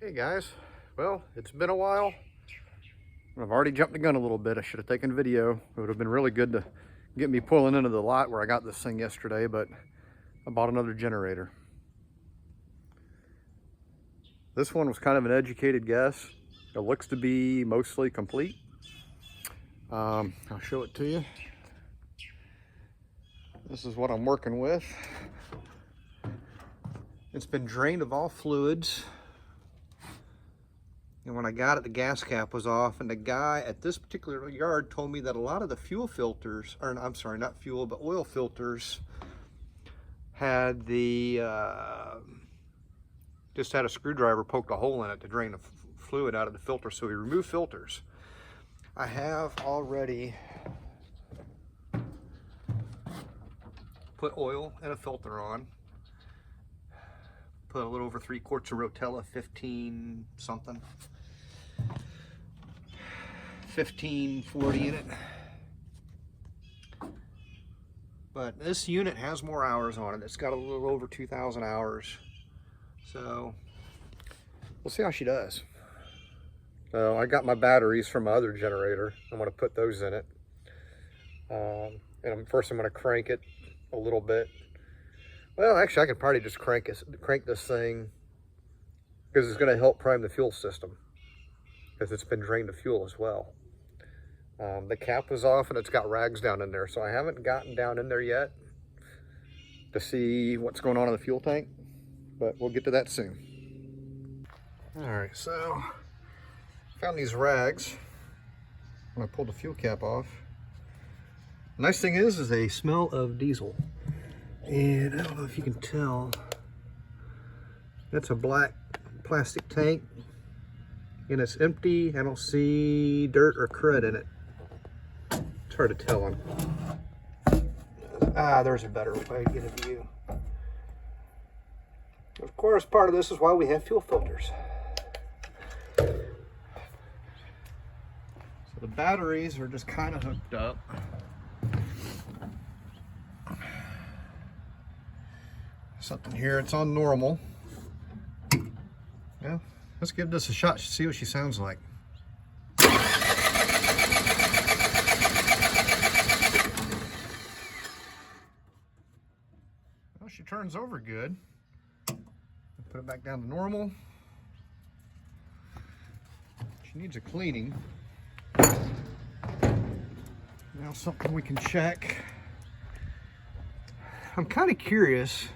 Hey guys, well, it's been a while. I've already jumped the gun a little bit. I should have taken video. It would have been really good to get me pulling into the lot where I got this thing yesterday, but I bought another generator. This one was kind of an educated guess. It looks to be mostly complete. I'll show it to you. This is what I'm working with. It's been drained of all fluids. And when I got it, the gas cap was off, and the guy at this particular yard told me that a lot of the fuel filters, or I'm sorry, not fuel, but oil filters, had the, just had a screwdriver poked a hole in it to drain the fluid out of the filter, so we removed filters. I have already put oil and a filter on. Put a little over 3 quarts of Rotella, 15 something. 1540 in it. But this unit has more hours on it. It's got a little over 2,000 hours. So we'll see how she does. So I got my batteries from my other generator. I'm going to put those in it. And first I'm going to crank it a little bit. Well, actually I could probably just crank this thing, because it's going to help prime the fuel system, because it's been drained of fuel as well. The cap was off and it's got rags down in there, so I haven't gotten down in there yet to see what's going on in the fuel tank, but we'll get to that soon. All right, so found these rags when I pulled the fuel cap off. The nice thing is they smell of diesel, and I don't know if you can tell, that's a black plastic tank and it's empty. I don't see dirt or crud in it. It's hard to tell on. There's a better way to get a view. Of course, part of this is why we have fuel filters. So the batteries are just kind of hooked up. Something here, it's on normal. Yeah, let's give this a shot, see what she sounds like. Well, she turns over good. Put it back down to normal. She needs a cleaning. Now something we can check. I'm kind of curious.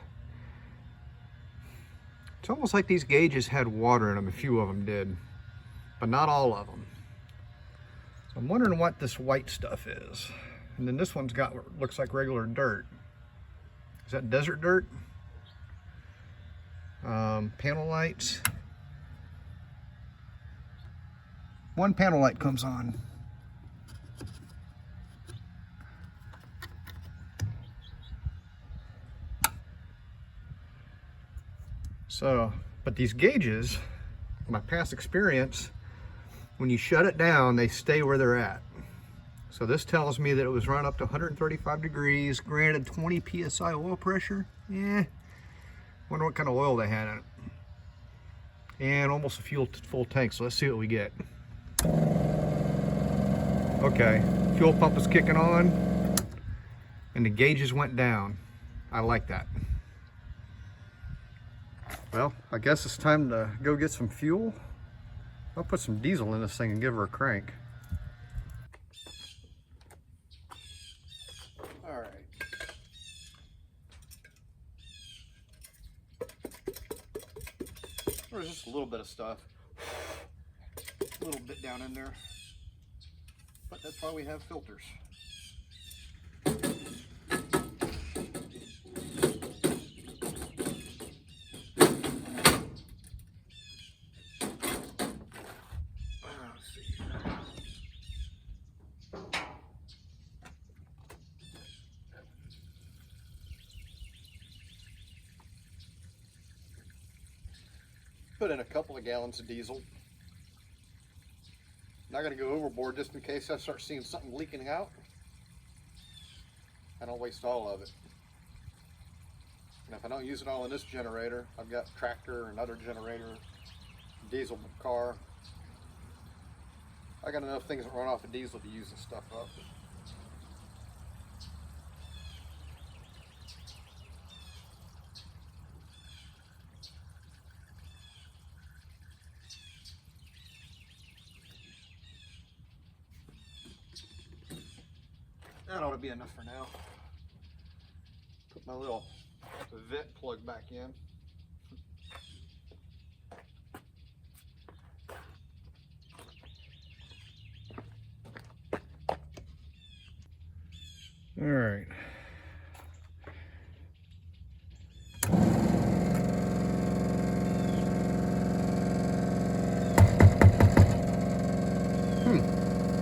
It's almost like these gauges had water in them. A few of them did, but not all of them. So I'm wondering what this white stuff is. And then this one's got what looks like regular dirt. Is that desert dirt? Panel lights. One panel light comes on. So, but these gauges, my past experience, when you shut it down, they stay where they're at. So this tells me that it was run up to 135 degrees, granted 20 PSI oil pressure. Yeah, wonder what kind of oil they had in it. And almost a full tank, so let's see what we get. Okay, fuel pump is kicking on, and the gauges went down. I like that. Well, I guess it's time to go get some fuel. I'll put some diesel in this thing and give her a crank. All right. There's just a little bit of stuff. A little bit down in there. But that's why we have filters. Put in a couple of gallons of diesel. Not going to go overboard just in case I start seeing something leaking out. I don't waste all of it. And if I don't use it all in this generator, I've got tractor and other generator diesel car. I got enough things that run off of diesel to use this stuff up. That ought to be enough for now. Put my little vent plug back in. All right.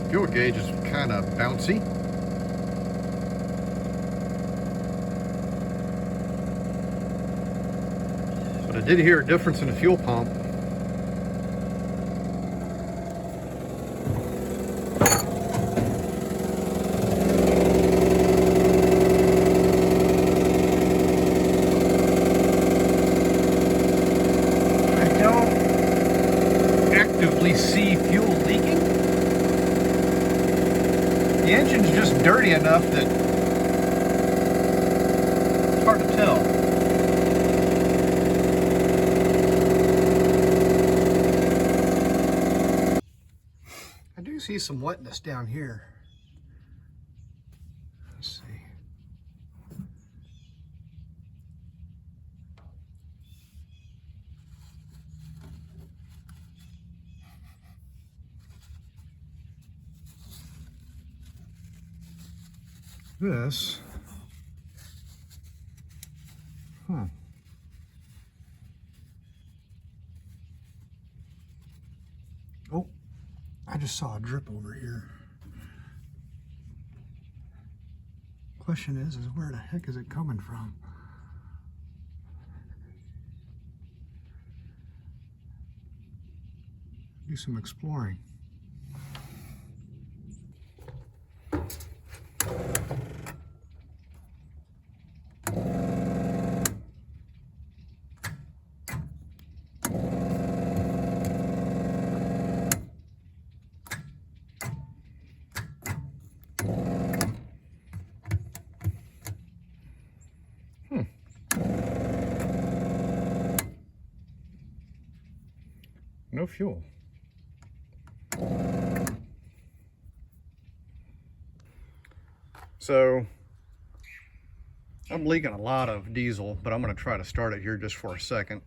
Fuel gauge is kind of bouncy. But I did hear a difference in the fuel pump. I don't actively see fuel leaking. The engine's just dirty enough that it's hard to tell. I do see some wetness down here. Let's see. This. Oh, I just saw a drip over here. Question is where the heck is it coming from? Do some exploring. No fuel. So I'm leaking a lot of diesel, but I'm going to try to start it here just for a second.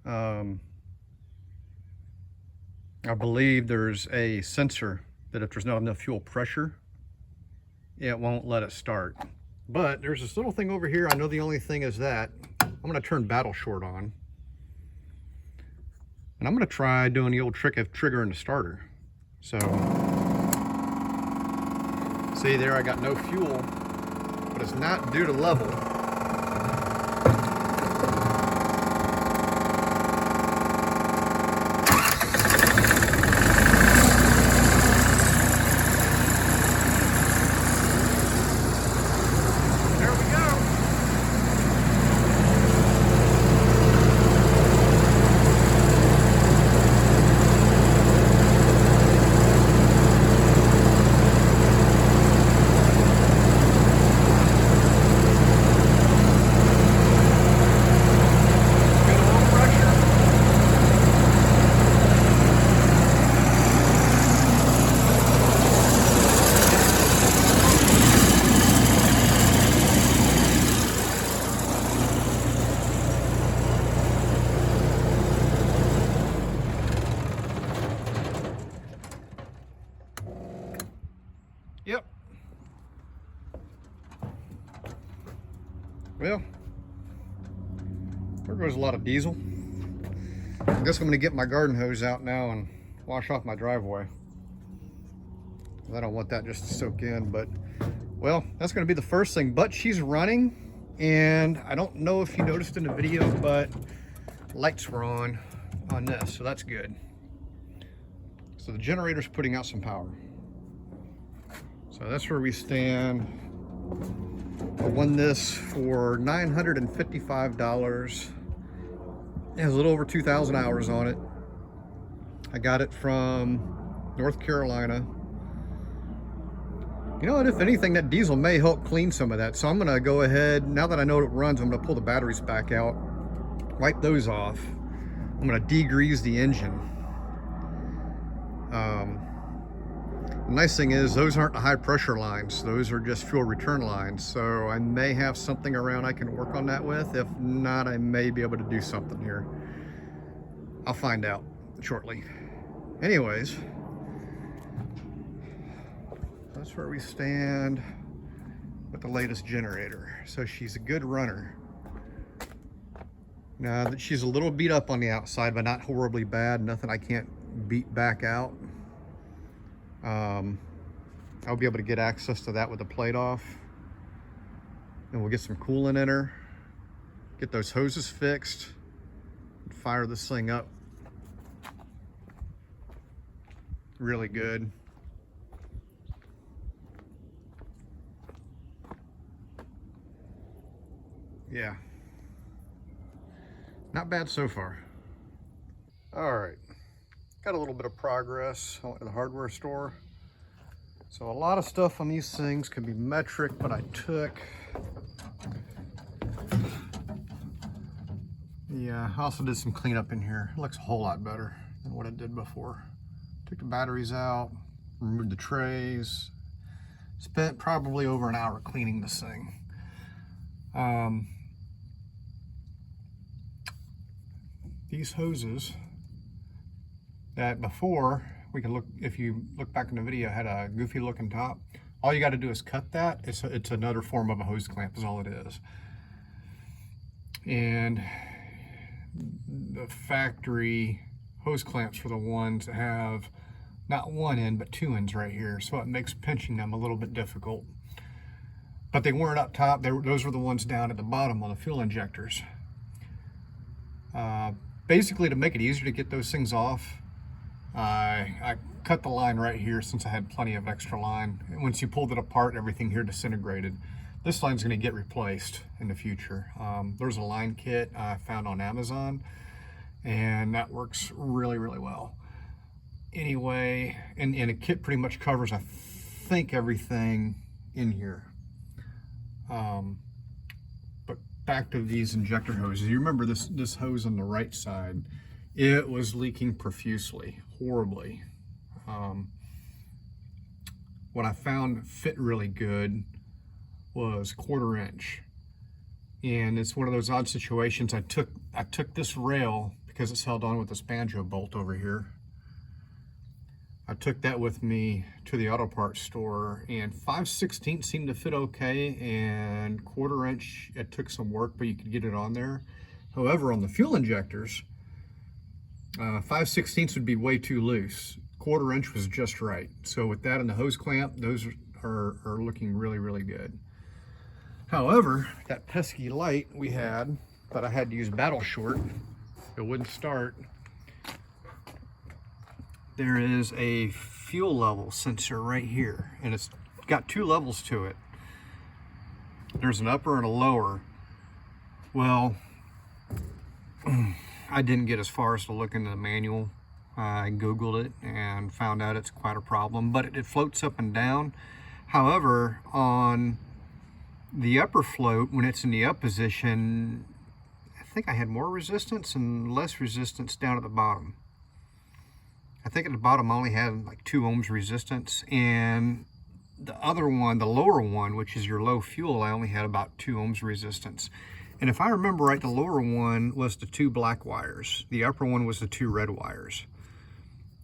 I believe there's a sensor that if there's not enough fuel pressure, it won't let it start. But there's this little thing over here. I know the only thing is that I'm going to turn battle short on. And I'm going to try doing the old trick of triggering the starter. So, see there, I got no fuel, but it's not due to level. Yep. Well, there goes a lot of diesel. I guess I'm going to get my garden hose out now and wash off my driveway. I don't want that just to soak in, but well, that's going to be the first thing. But she's running, and I don't know if you noticed in the video, but lights were on this, so that's good. So the generator's putting out some power. So that's where we stand. I won this for $955. It has a little over 2,000 hours on it. I got it from North Carolina. You know what, if anything, that diesel may help clean some of that. So I'm gonna go ahead, now that I know it runs, I'm gonna pull the batteries back out, wipe those off. I'm gonna degrease the engine. The nice thing is those aren't the high pressure lines. Those are just fuel return lines. So I may have something around I can work on that with. If not, I may be able to do something here. I'll find out shortly. Anyways, that's where we stand with the latest generator. So she's a good runner. Now that she's a little beat up on the outside, but not horribly bad, nothing I can't beat back out. I'll be able to get access to that with the plate off, and we'll get some coolant in her, get those hoses fixed, and fire this thing up really good. Yeah, not bad so far. All right, got a little bit of progress. I went to the hardware store. So a lot of stuff on these things can be metric, but I took, yeah, I also did some cleanup in here. It looks a whole lot better than what it did before. Took the batteries out, removed the trays, spent probably over an hour cleaning this thing. These hoses that before, we can look, if you look back in the video, had a goofy looking top. All you got to do is cut that. It's another form of a hose clamp is all it is. And the factory hose clamps are the ones that have not one end but two ends right here, so it makes pinching them a little bit difficult. But they weren't up top. Those were the ones down at the bottom on the fuel injectors. Basically, to make it easier to get those things off, I cut the line right here since I had plenty of extra line. And once you pulled it apart, everything here disintegrated. This line's going to get replaced in the future. There's a line kit I found on Amazon, and that works really, really well. Anyway, and a kit pretty much covers, I think, everything in here. But back to these injector hoses. You remember this hose on the right side? It was leaking profusely, horribly. What I found fit really good was 1/4 inch. And it's one of those odd situations. I took this rail, because it's held on with this banjo bolt over here. I took that with me to the auto parts store, and 5/16 seemed to fit okay, and 1/4 inch, it took some work, but you could get it on there. However, on the fuel injectors, 5/16 would be way too loose. 1/4 inch was just right. So with that and the hose clamp, those are looking really, really good. However, that pesky light we had that I had to use battle short, it wouldn't start. There is a fuel level sensor right here, and it's got two levels to it. There's an upper and a lower. Well, I didn't get as far as to look into the manual. I Googled it and found out it's quite a problem, but it floats up and down. However, on the upper float, when it's in the up position, I think I had more resistance and less resistance down at the bottom. I think at the bottom I only had like 2 ohms resistance, and the other one, the lower one, which is your low fuel, I only had about 2 ohms resistance. And if I remember right, the lower one was the 2 black wires. The upper one was the 2 red wires.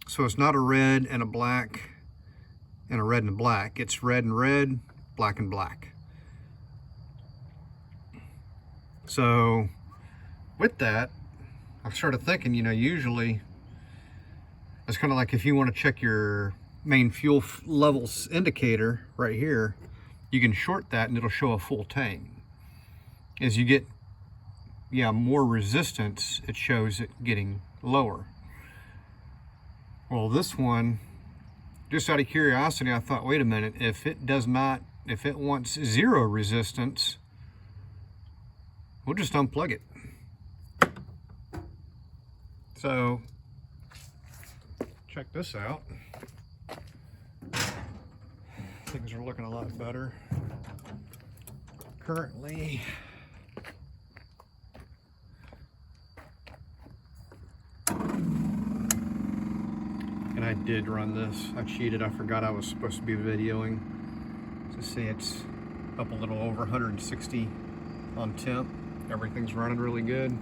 So it's not a red and a black and a red and a black. It's red and red, black and black. So with that, I started thinking, you know, usually it's kind of like if you want to check your main fuel levels indicator right here, you can short that and it'll show a full tank. As you get, more resistance, it shows it getting lower. Well, this one, just out of curiosity, I thought, wait a minute, if it wants 0 resistance, we'll just unplug it. So check this out. Things are looking a lot better. Currently, and I did run this. I cheated. I forgot I was supposed to be videoing. So see, it's up a little over 160 on temp. Everything's running really good.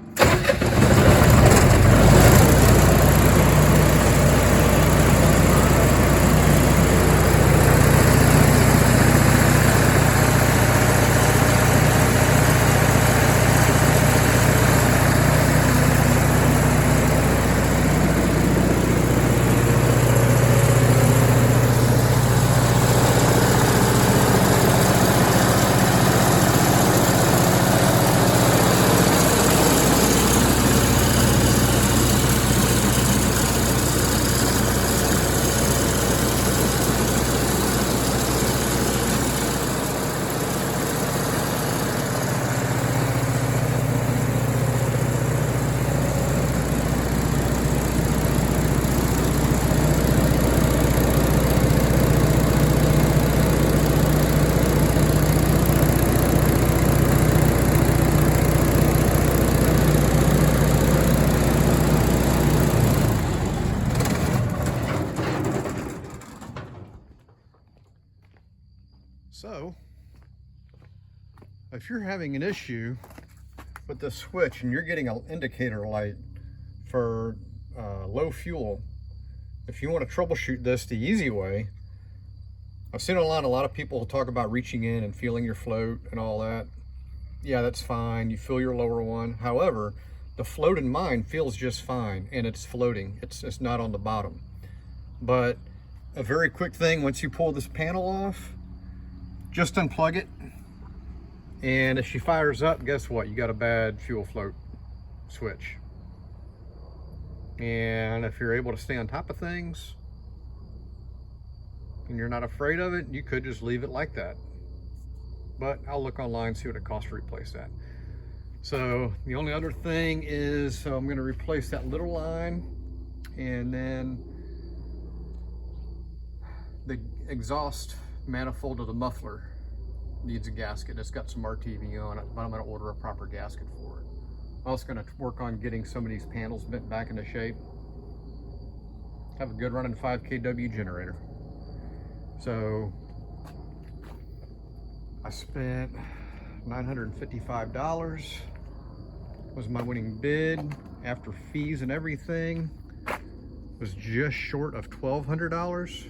So, if you're having an issue with the switch and you're getting an indicator light for low fuel, if you want to troubleshoot this the easy way, I've seen a lot of people talk about reaching in and feeling your float and all that. Yeah, that's fine. You feel your lower one. However, the float in mine feels just fine, and it's floating. It's not on the bottom. But a very quick thing, once you pull this panel off, just unplug it, and if she fires up, guess what? You got a bad fuel float switch. And if you're able to stay on top of things and you're not afraid of it, you could just leave it like that. But I'll look online, see what it costs to replace that. So the only other thing is, I'm going to replace that little line, and then the exhaust manifold of the muffler needs a gasket. It's got some RTV on it, but I'm going to order a proper gasket for it. I'm also going to work on getting some of these panels bent back into shape. Have a good running 5 kW generator. So I spent $955 was my winning bid. After fees and everything, was just short of $1,200.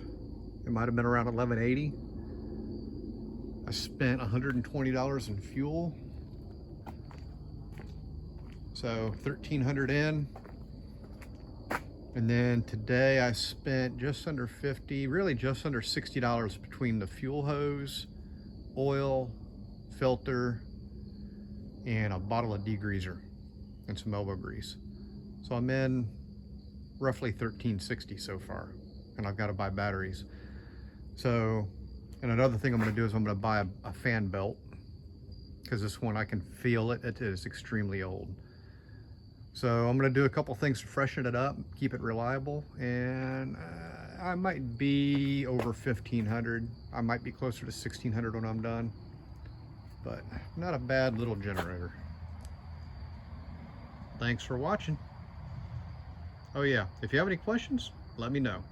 It might have been around $1,180. I spent $120 in fuel, so $1,300 in. And then today I spent just under $50, really just under $60 between the fuel hose, oil, filter, and a bottle of degreaser and some elbow grease. So I'm in roughly $1,360 so far, and I've got to buy batteries. So, and another thing I'm going to do is I'm going to buy a fan belt, because this one, I can feel it. It is extremely old. So I'm going to do a couple things to freshen it up, keep it reliable, and I might be over $1,500. I might be closer to $1,600 when I'm done, but not a bad little generator. Thanks for watching. Oh yeah, if you have any questions, let me know.